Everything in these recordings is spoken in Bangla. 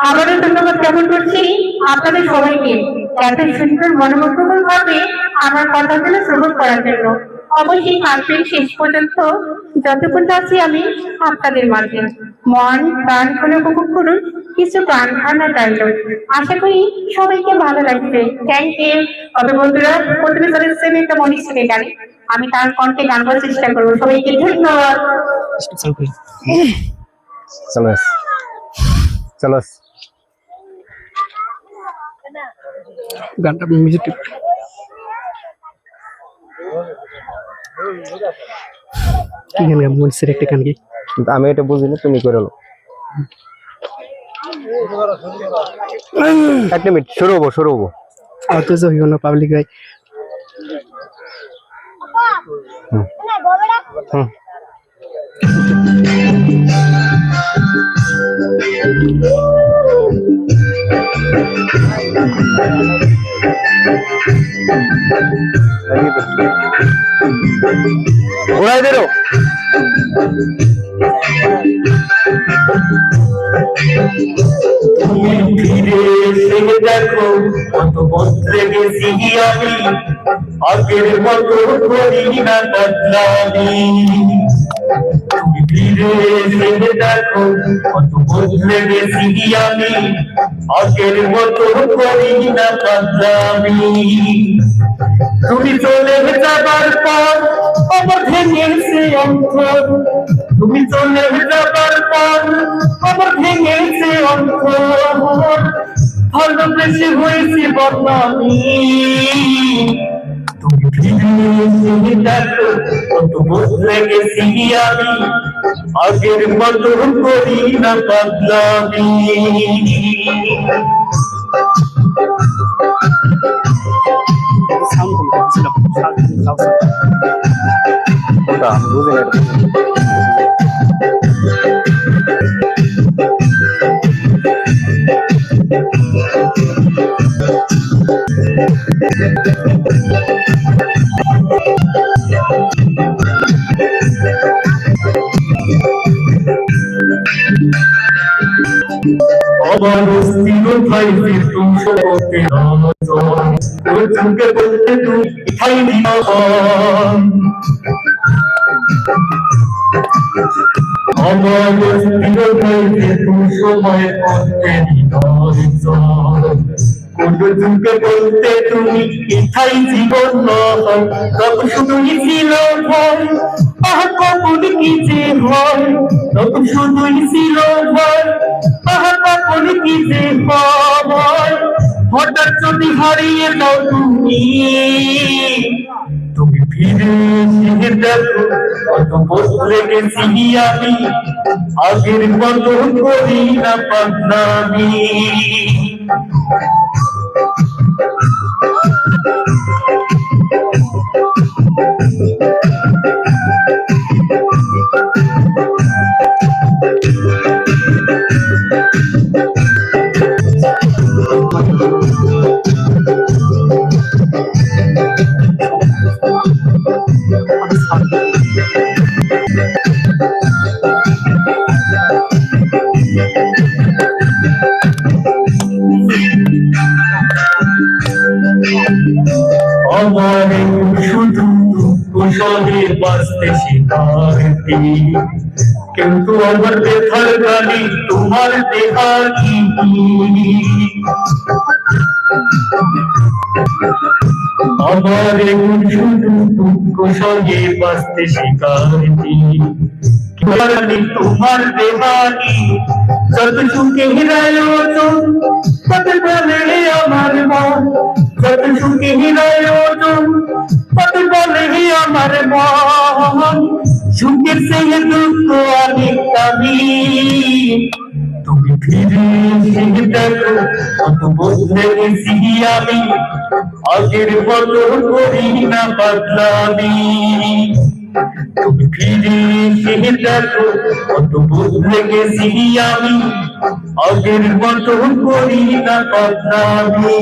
আবারও ধন্যবাদ জ্ঞাপন করছি আপনাদের সবাইকে এত সুন্দর মনোমুগ্ধকর ভাবে আমার কথাগুলো শ্রবণ করার জন্য। অবশ্যই থাকবেন শেষ পর্যন্ত যতক্ষণ আছি আমি আপনাদের মাঝে। মন প্রাণ খুলে উপভোগ করুন কিছু গান আনা ডায়লগ। আশা করি সবাইকে ভালো লাগবে। Thank you. তবে বন্ধুরা প্রথমে চলেছেন একটা মনির ছেলে গানে, আমি তার কণ্ঠে গান করার চেষ্টা করবো। সবাইকে ধন্যবাদ। চলো চলো গানটা মিউজিক কি গান গান মনসের একটা গান কি আমি এটা বুঝি না, তুমি করে লো। একটা মিনিট, শুরু হবো অত জহি না পাবলিক ভাই। ঘোড়াই দে তুমি ফিরে এসে দেখো কত বদলে গেছি আমি, আগের মতো করি না বদলামি। তুমি ফিরে এসে দেখো কত বদলে গেছি আমি, আগের মতো করি না বদলামি। তুমি চলে যাবার পর আমার ভেঙেছে অন্তর, তুমি চলে যাবার পর আমার ভেঙেছে অন্তর, ভালোবেসে হয়েছে বদনামি। তুমি ফিরে এসে দেখো কত বদলে গেছি আমি, আগের মতো করি না বদলামি। বুঝি না আমার স্থিরতায় ফিরতুম শোকে নামজন, চুকে বলতে তুই ঠাই দিও। আমার স্থিরতায় ফিরতুম সময় করতে নিদর্শন, কোন চুকে বলতে তুমি ইথাই জীবন নয়। তত শুধুই ছিল ভয়, আহা কখন কি যে হয়, তত শুধুই ছিল ভয়, আহা কখন কি যে হয়। হঠাৎ যদি হারিয়ে দাও তুমি, তুমি ফিরে এসে দেখো কত বদলে গেছি আমি, আগের মতো করি না বদনামি। আমার শুধু কুশলে বাঁচতে শিখাতে, কিন্তু আমার ব্যথার গালি তোমার দেখানি। আমার শুধু কুশলে বাঁচতে শিখাতে, তোমার দেহানি। যত সুখে হৃদয়োজন তত বলে আমার মন, যত সুখে হৃদয়োজন তত বলে আমার মন। সুখের চেয়ে দুঃখ অনেক দামি, তুমি ফিরে এসে দেখো কত বদলে গেছি আমি, আগের মতো করি না বদলামি। তুমি ফিরে এসে দেখো কত বদলে গেছি আমি, আগের মতো করি না বদনামি।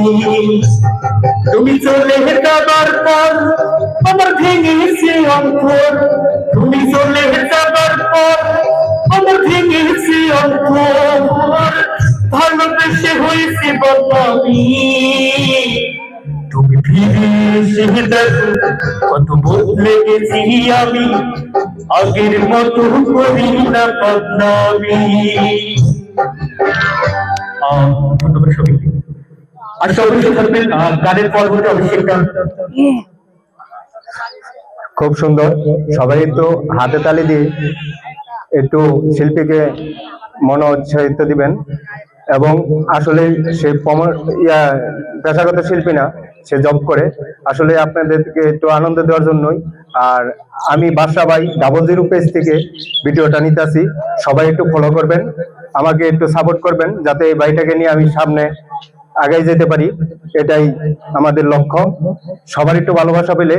তুমি চলে যাবার পর আমার ভেঙেছে অন্তর, তুমি চলে যাবার পর আমার ভেঙেছে অন্তর ভালোবেসে হয়েছে বদনামি তুমি ফিরে এসে দেখো কত বদলে গেছি আমি আগের মতো করি না বদনামি ধন্যবাদ সবাইকে আর সবাই থাকবেন গানের পরবর্তী অভিষেক গান খুব সুন্দর, সবাই একটু হাতে তালি দিয়ে একটু শিল্পীকে মনোৎসাহিত দিবেন। এবং আসলে সে পেশাগত শিল্পী না, সে জব করে। আসলে আপনাদেরকে একটু আনন্দ দেওয়ার জন্যই। আর আমি বাদশা ভাই 00 পেজ থেকে ভিডিওটা নিতেছি, সবাই একটু ফলো করবেন, আমাকে একটু সাপোর্ট করবেন, যাতে এই ভাইটাকে নিয়ে আমি সামনে আগাই যেতে পারি। এটাই আমাদের লক্ষ্য। সবার একটু ভালোবাসা পেলে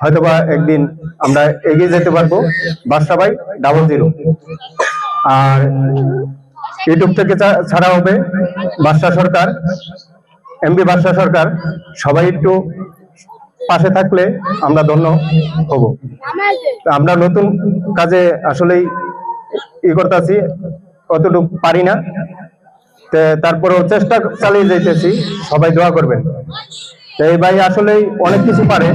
হয়তোবা একদিন আমরা এগিয়ে যেতে পারবো। বাদশা ভাই 00। আর ইউটিউব থেকে ছাড়া হবে বাদশা সরকার, এমবি বাদশা সরকার। সবাই একটু পাশে থাকলে আমরা ধন্য হব। আমরা নতুন কাজে আসলেই করতেছি, কতটুকু পারি না, তারপরেও চেষ্টা চালিয়ে যাইতেছি। সবাই দোয়া করবেন। এই ভাই আসলেই অনেক কিছু পারে।